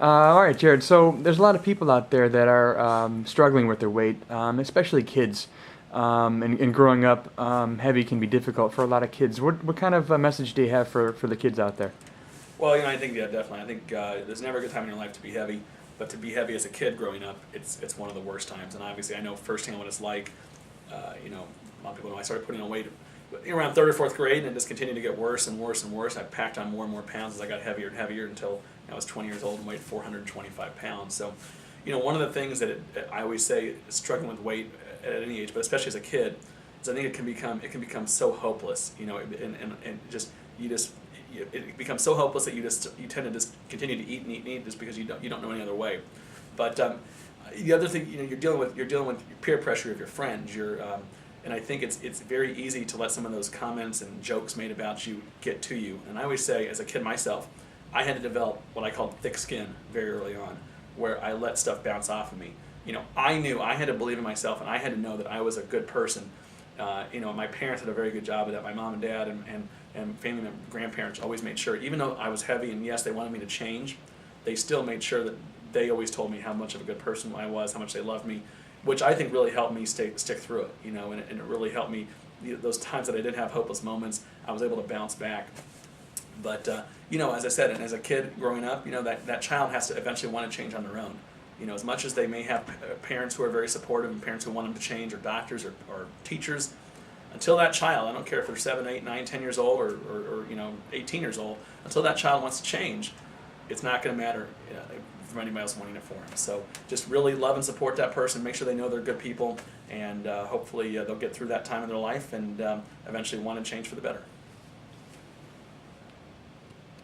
All right, Jared. So there's a lot of people out there that are struggling with their weight, especially kids. And growing up heavy can be difficult for a lot of kids. What kind of message do you have for the kids out there? Well, I think definitely. I think there's never a good time in your life to be heavy, but to be heavy as a kid growing up, it's one of the worst times. And obviously, I know firsthand what it's like. A lot of people know I started putting on weight around third or fourth grade, and it just continued to get worse and worse and worse. I packed on more and more pounds as I got heavier and heavier until I was 20 years old and weighed 425 pounds. So, one of the things that I always say, struggling with weight at any age, but especially as a kid, is I think it can become so hopeless. And just you just it becomes so hopeless that you tend to just continue to eat and eat and eat just because you don't know any other way. But the other thing, you're dealing with peer pressure of your friends. And I think it's very easy to let some of those comments and jokes made about you get to you. And I always say, as a kid myself, I had to develop what I called thick skin very early on, where I let stuff bounce off of me. I knew I had to believe in myself, and I had to know that I was a good person. My parents did a very good job of that. My mom and dad and family and grandparents always made sure, even though I was heavy and yes, they wanted me to change, they still made sure that they always told me how much of a good person I was, how much they loved me, which I think really helped me stick through it. And it really helped me. Those times that I did have hopeless moments, I was able to bounce back. But as I said, and as a kid growing up, that child has to eventually want to change on their own. As much as they may have parents who are very supportive and parents who want them to change, or doctors or teachers, until that child, I don't care if they're 7, 8, 9, 10 years old or 18 years old, until that child wants to change, it's not going to matter for anybody else wanting it for them. So just really love and support that person, make sure they know they're good people, and hopefully they'll get through that time in their life and eventually want to change for the better.